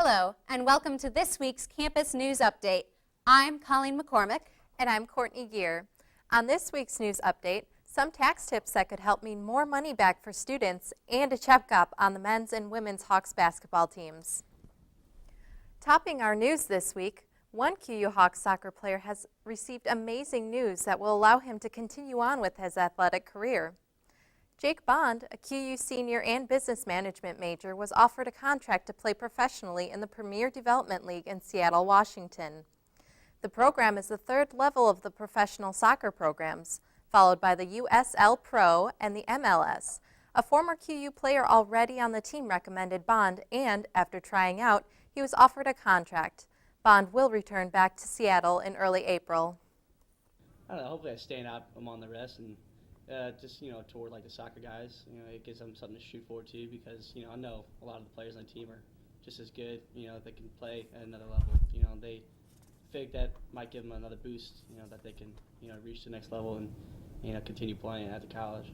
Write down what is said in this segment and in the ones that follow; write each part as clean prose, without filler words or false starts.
Hello, and welcome to this week's Campus News Update. I'm Colleen McCormick. And I'm Courtney Gear. On this week's news update, some tax tips that could help mean more money back for students and a checkup on the men's and women's Hawks basketball teams. Topping our news this week, one QU Hawks soccer player has received amazing news that will allow him to continue on with his athletic career. Jake Bond, a QU senior and business management major, was offered a contract to play professionally in the Premier Development League in Seattle, Washington. The program is the third level of the professional soccer programs, followed by the USL Pro and the MLS. A former QU player already on the team recommended Bond, and after trying out, he was offered a contract. Bond will return back to Seattle in early April. I don't know, hopefully I stand out among the rest and just, toward like the soccer guys, it gives them something to shoot forward to because, I know a lot of the players on the team are just as good, they can play at another level, they think that might give them another boost, that they can, reach the next level and, continue playing at the college.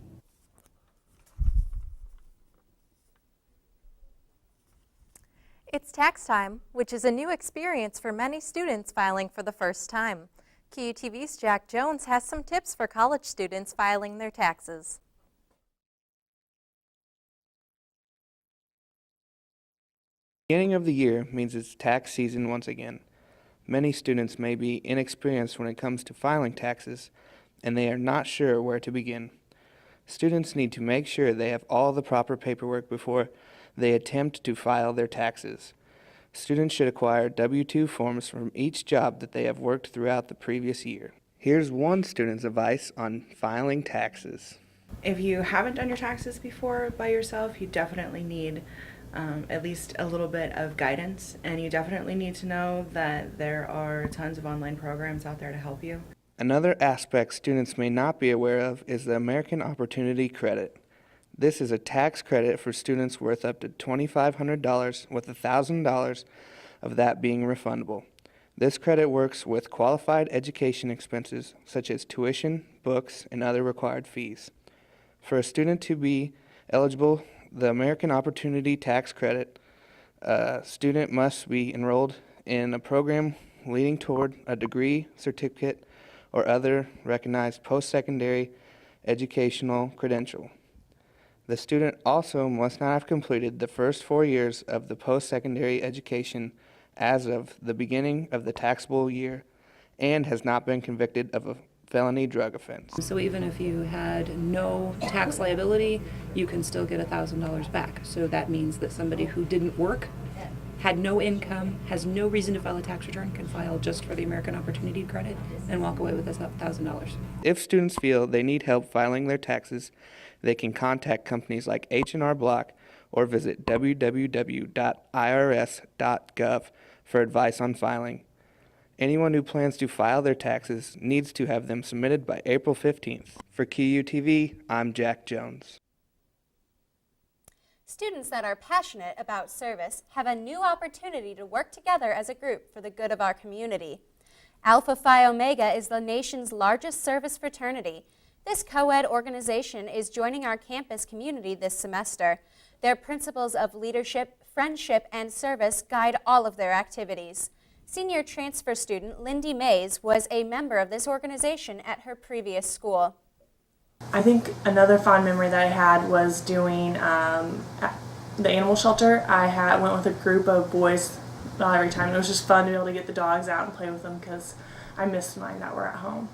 It's tax time, which is a new experience for many students filing for the first time. QUTV's Jack Jones has some tips for college students filing their taxes. Beginning of the year means it's tax season once again. Many students may be inexperienced when it comes to filing taxes, and they are not sure where to begin. Students need to make sure they have all the proper paperwork before they attempt to file their taxes. Students should acquire W-2 forms from each job that they have worked throughout the previous year. Here's one student's advice on filing taxes. If you haven't done your taxes before by yourself, you definitely need at least a little bit of guidance, and you definitely need to know that there are tons of online programs out there to help you. Another aspect students may not be aware of is the American Opportunity Credit. This is a tax credit for students worth up to $2,500, with $1,000 of that being refundable. This credit works with qualified education expenses such as tuition, books, and other required fees. For a student to be eligible, the American Opportunity Tax Credit, a student must be enrolled in a program leading toward a degree, certificate, or other recognized post-secondary educational credential. The student also must not have completed the first 4 years of the post-secondary education as of the beginning of the taxable year and has not been convicted of a felony drug offense. So even if you had no tax liability, you can still get $1,000 back. So that means that somebody who didn't work, had no income, has no reason to file a tax return, can file just for the American Opportunity Credit and walk away with this $1,000. If students feel they need help filing their taxes, they can contact companies like H&R Block or visit www.irs.gov for advice on filing. Anyone who plans to file their taxes needs to have them submitted by April 15th. For QUTV, I'm Jack Jones. Students that are passionate about service have a new opportunity to work together as a group for the good of our community. Alpha Phi Omega is the nation's largest service fraternity. This co-ed organization is joining our campus community this semester. Their principles of leadership, friendship, and service guide all of their activities. Senior transfer student Lindy Mays was a member of this organization at her previous school. I think another fond memory that I had was doing the animal shelter. I went with a group of boys every time. It was just fun to be able to get the dogs out and play with them because I missed mine that were at home.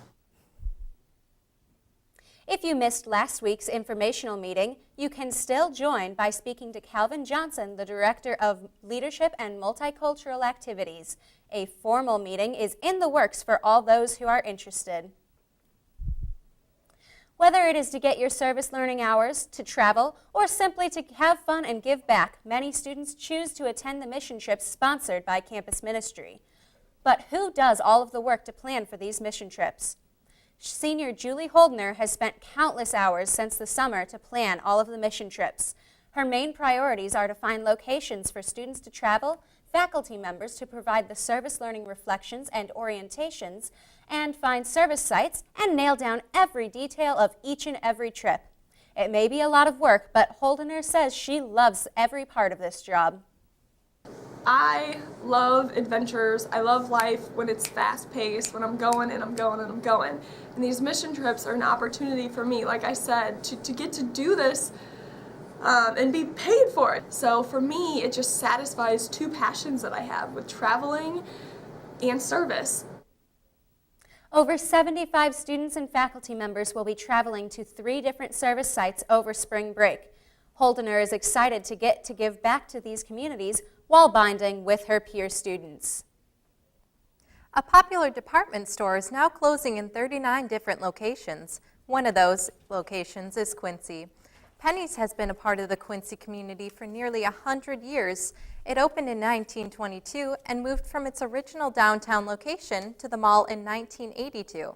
If you missed last week's informational meeting, you can still join by speaking to Calvin Johnson, the Director of Leadership and Multicultural Activities. A formal meeting is in the works for all those who are interested. Whether it is to get your service learning hours, to travel, or simply to have fun and give back, many students choose to attend the mission trips sponsored by campus ministry. But who does all of the work to plan for these mission trips? Senior Julie Holdner has spent countless hours since the summer to plan all of the mission trips. Her main priorities are to find locations for students to travel, faculty members to provide the service learning reflections and orientations, and find service sites and nail down every detail of each and every trip. It may be a lot of work, but Holdner says she loves every part of this job. I love adventures. I love life when it's fast-paced, when I'm going and I'm going and I'm going. And these mission trips are an opportunity for me, like I said, to get to do this and be paid for it. So for me, it just satisfies two passions that I have with traveling and service. Over 75 students and faculty members will be traveling to 3 different service sites over spring break. Holdener is excited to get to give back to these communities while bonding with her peer students. A popular department store is now closing in 39 different locations. One of those locations is Quincy. Penny's has been a part of the Quincy community for nearly 100 years. It opened in 1922 and moved from its original downtown location to the mall in 1982.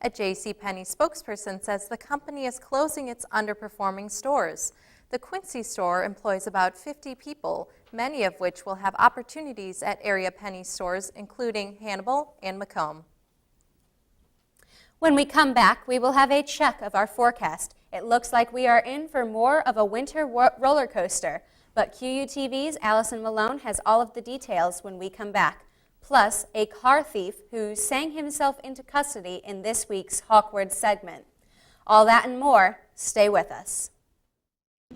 A JCPenney spokesperson says the company is closing its underperforming stores. The Quincy store employs about 50 people, many of which will have opportunities at area Penny stores, including Hannibal and Macomb. When we come back, we will have a check of our forecast. It looks like we are in for more of a winter roller coaster, but QUTV's Allison Malone has all of the details when we come back, plus a car thief who sang himself into custody in this week's Hawkward segment. All that and more, stay with us.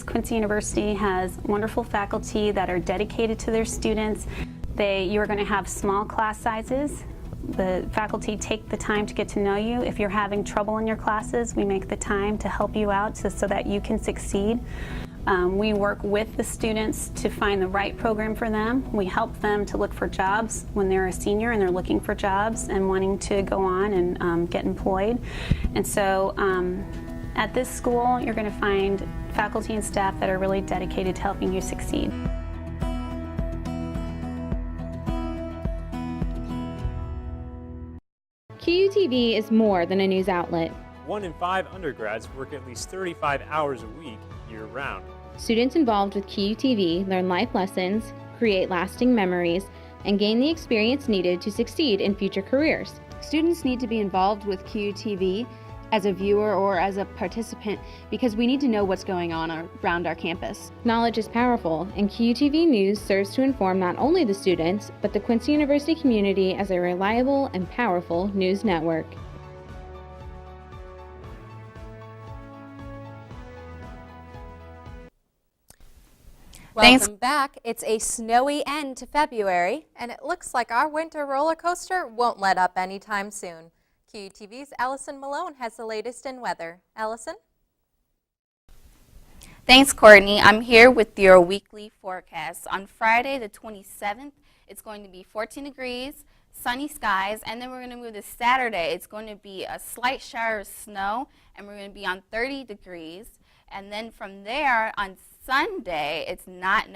Quincy University has wonderful faculty that are dedicated to their students. You're going to have small class sizes. The faculty take the time to get to know you. If you're having trouble in your classes, we make the time to help you out so that you can succeed. We work with the students to find the right program for them. We help them to look for jobs when they're a senior and they're looking for jobs and wanting to go on and get employed. And so at this school, you're going to find faculty and staff that are really dedicated to helping you succeed. QUTV is more than a news outlet. 1 in 5 undergrads work at least 35 hours a week, year-round. Students involved with QUTV learn life lessons, create lasting memories, and gain the experience needed to succeed in future careers. Students need to be involved with QUTV as a viewer or as a participant because we need to know what's going on around our campus. Knowledge is powerful, and QUTV News serves to inform not only the students, but the Quincy University community as a reliable and powerful news network. Welcome back. It's a snowy end to February. And it looks like our winter roller coaster won't let up anytime soon. QUTV's Allison Malone has the latest in weather. Allison? Thanks, Courtney. I'm here with your weekly forecast. On Friday, the 27th, it's going to be 14 degrees, sunny skies, and then we're going to move to Saturday. It's going to be a slight shower of snow, and we're going to be on 30 degrees. And then from there, on Sunday, it's not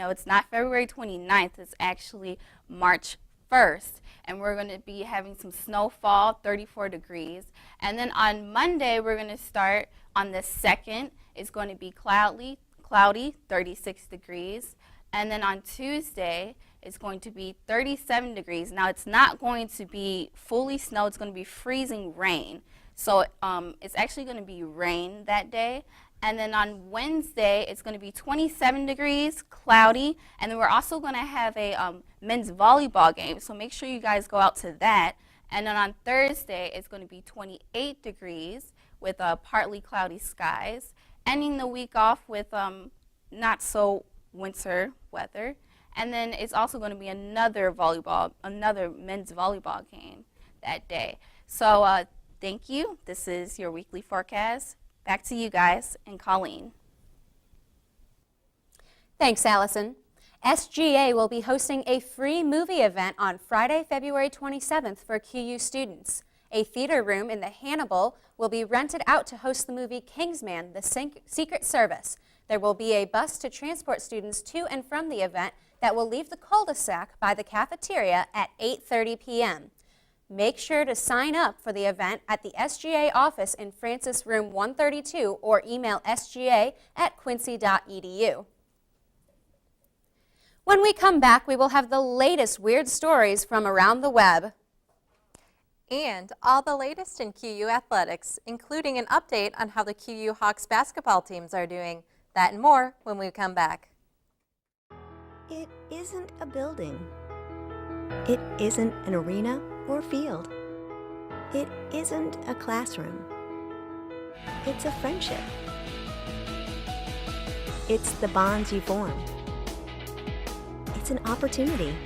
February 29th, it's actually March 1st. And we're going to be having some snowfall, 34 degrees. And then on Monday, we're going to start on the 2nd. It's going to be cloudy, 36 degrees. And then on Tuesday, it's going to be 37 degrees. Now, it's not going to be fully snow. It's going to be freezing rain. So it's actually going to be rain that day. And then on Wednesday, it's going to be 27 degrees, cloudy, and then we're also going to have a men's volleyball game, so make sure you guys go out to that. And then on Thursday, it's going to be 28 degrees with partly cloudy skies, ending the week off with not so winter weather. And then it's also going to be another men's volleyball game that day. So thank you. This is your weekly forecast. Back to you guys and Colleen. Thanks, Allison. SGA will be hosting a free movie event on Friday, February 27th for QU students. A theater room in the Hannibal will be rented out to host the movie Kingsman: The Secret Service. There will be a bus to transport students to and from the event that will leave the cul-de-sac by the cafeteria at 8:30 p.m. Make sure to sign up for the event at the SGA office in Francis Room 132 or email sga@quincy.edu. When we come back, we will have the latest weird stories from around the web. And all the latest in QU athletics, including an update on how the QU Hawks basketball teams are doing. That and more when we come back. It isn't a building. It isn't an arena or field. It isn't a classroom. It's a friendship. It's the bonds you form. It's an opportunity.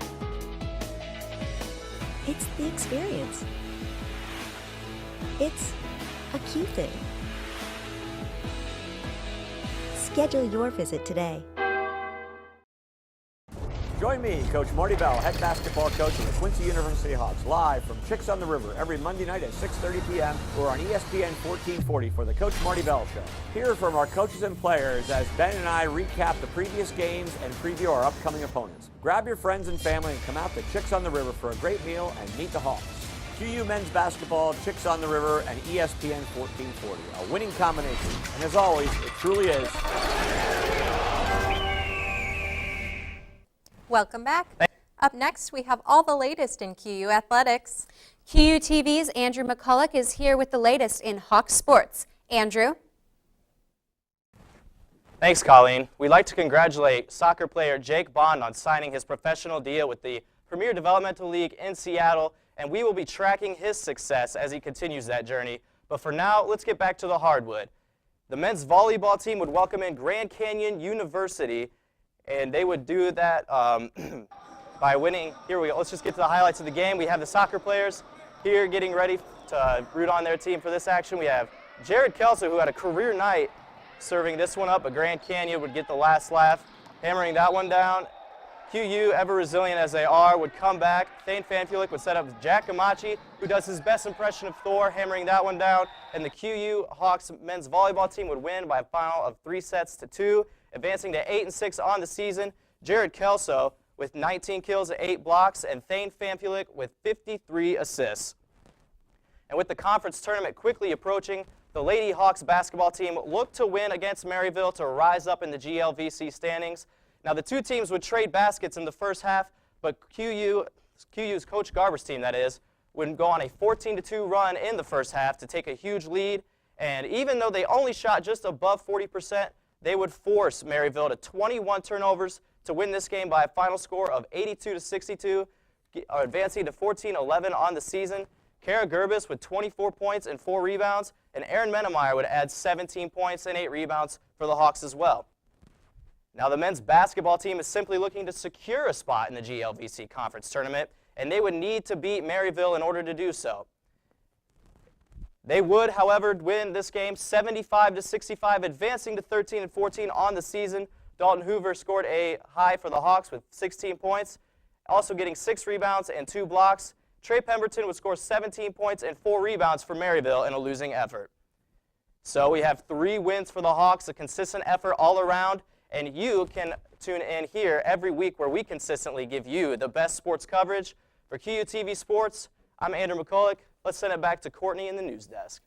It's the experience. It's a Q thing. Schedule your visit today. Join me, Coach Marty Bell, head basketball coach of the Quincy University Hawks, live from Chicks on the River every Monday night at 6:30 p.m. or on ESPN 1440 for the Coach Marty Bell Show. Hear from our coaches and players as Ben and I recap the previous games and preview our upcoming opponents. Grab your friends and family and come out to Chicks on the River for a great meal and meet the Hawks. QU men's basketball, Chicks on the River, and ESPN 1440, a winning combination. And as always, it truly is. Welcome back. Up next, we have all the latest in QU athletics. QU TV's Andrew McCulloch is here with the latest in Hawks sports. Andrew? Thanks, Colleen. We'd like to congratulate soccer player Jake Bond on signing his professional deal with the Premier Developmental League in Seattle, and we will be tracking his success as he continues that journey. But for now, let's get back to the hardwood. The men's volleyball team would welcome in Grand Canyon University, and they would do that by winning. Here we go. Let's just get to the highlights of the game. We have the soccer players here getting ready to root on their team for this action. We have Jared Kelso, who had a career night, serving this one up, but Grand Canyon would get the last laugh, hammering that one down. QU, ever resilient as they are, would come back. Thane Fanfulik would set up Jack Gamachi, who does his best impression of Thor, hammering that one down. And the QU Hawks men's volleyball team would win by a final of 3-2, advancing to 8-6 on the season. Jared Kelso with 19 kills and 8 blocks, and Thane Fanfulik with 53 assists. And with the conference tournament quickly approaching, the Lady Hawks basketball team looked to win against Maryville to rise up in the GLVC standings. Now, the two teams would trade baskets in the first half, but QU's Coach Garber's team, that is, would go on a 14-2 run in the first half to take a huge lead. And even though they only shot just above 40%, they would force Maryville to 21 turnovers to win this game by a final score of 82-62, advancing to 14-11 on the season. Kara Gerbis with 24 points and 4 rebounds, and Aaron Menemeyer would add 17 points and 8 rebounds for the Hawks as well. Now, the men's basketball team is simply looking to secure a spot in the GLVC conference tournament, and they would need to beat Maryville in order to do so. They would, however, win this game 75-65, advancing to 13-14 on the season. Dalton Hoover scored a high for the Hawks with 16 points, also getting 6 rebounds and 2 blocks. Trey Pemberton would score 17 points and 4 rebounds for Maryville in a losing effort. So we have 3 wins for the Hawks, a consistent effort all around, and you can tune in here every week where we consistently give you the best sports coverage. For QU TV Sports, I'm Andrew McCulloch. Let's send it back to Courtney in the news desk.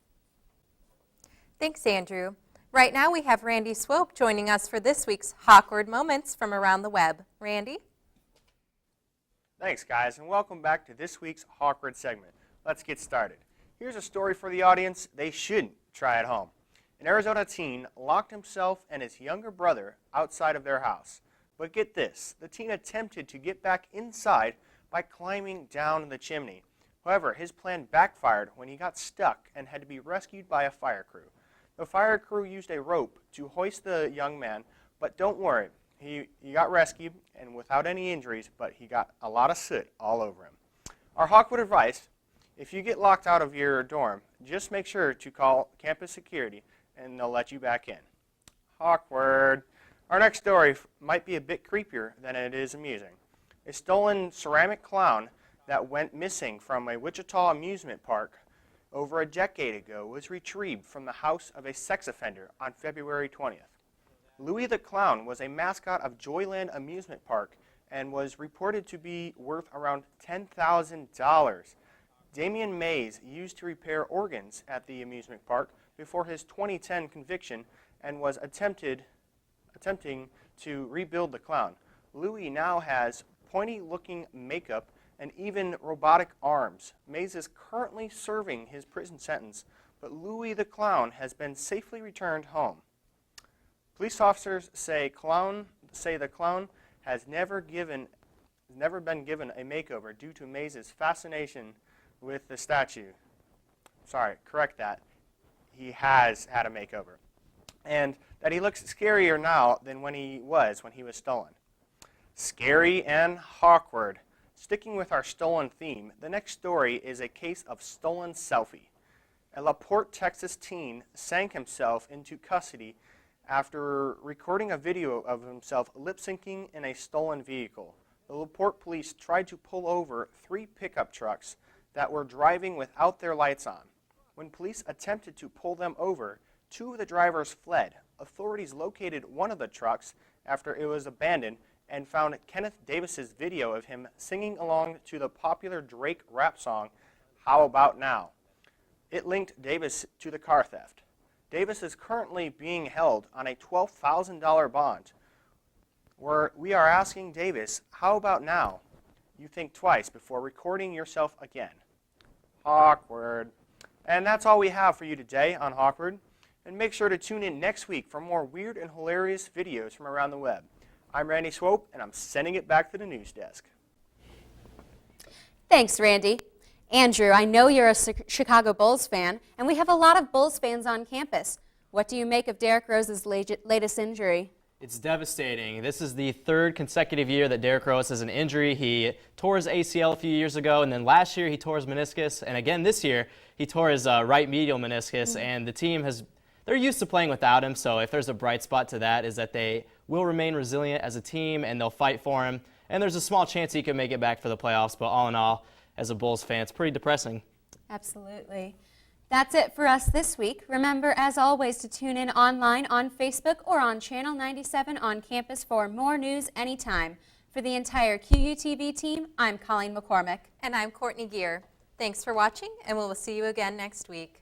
Thanks, Andrew. Right now we have Randy Swope joining us for this week's Hawkward Moments from around the web. Randy? Thanks, guys, and welcome back to this week's Hawkward segment. Let's get started. Here's a story for the audience they shouldn't try at home. An Arizona teen locked himself and his younger brother outside of their house. But get this, the teen attempted to get back inside by climbing down the chimney. However, his plan backfired when he got stuck and had to be rescued by a fire crew. The fire crew used a rope to hoist the young man, but don't worry, he got rescued and without any injuries, but he got a lot of soot all over him. Our Hawkwood advice, if you get locked out of your dorm, just make sure to call campus security and they'll let you back in. Awkward. Our next story might be a bit creepier than it is amusing. A stolen ceramic clown that went missing from a Wichita amusement park over a decade ago was retrieved from the house of a sex offender on February 20th. Louie the Clown was a mascot of Joyland Amusement Park and was reported to be worth around $10,000. Damian Mays used to repair organs at the amusement park before his 2010 conviction and was attempting to rebuild the clown. Louie now has pointy-looking makeup and even robotic arms. Mays is currently serving his prison sentence, but Louie the Clown has been safely returned home. Police officers say the clown has never been given a makeover due to Maze's fascination with the statue. Sorry, correct that. He has had a makeover. And that he looks scarier now than when he was stolen. Scary and awkward. Sticking with our stolen theme, the next story is a case of stolen selfie. A LaPorte, Texas teen sank himself into custody after recording a video of himself lip-syncing in a stolen vehicle. The LaPorte police tried to pull over 3 pickup trucks that were driving without their lights on. When police attempted to pull them over, 2 of the drivers fled. Authorities located one of the trucks after it was abandoned and found Kenneth Davis's video of him singing along to the popular Drake rap song, How About Now. It linked Davis to the car theft. Davis is currently being held on a $12,000 bond. We are asking Davis, how about now? You think twice before recording yourself again. Awkward. And that's all we have for you today on Awkward. And make sure to tune in next week for more weird and hilarious videos from around the web. I'm Randy Swope, and I'm sending it back to the news desk. Thanks, Randy. Andrew, I know you're a Chicago Bulls fan, and we have a lot of Bulls fans on campus. What do you make of Derrick Rose's latest injury? It's devastating. This is the 3rd consecutive year that Derrick Rose has an injury. He tore his ACL a few years ago, and then last year he tore his meniscus, and again this year he tore his right medial meniscus, and the team they're used to playing without him, so if there's a bright spot to that is that they will remain resilient as a team and they'll fight for him, and there's a small chance he could make it back for the playoffs, but all in all, as a Bulls fan, it's pretty depressing. Absolutely. That's it for us this week. Remember, as always, to tune in online on Facebook or on Channel 97 on campus for more news anytime. For the entire QUTV team, I'm Colleen McCormick. And I'm Courtney Gear. Thanks for watching, and we'll see you again next week.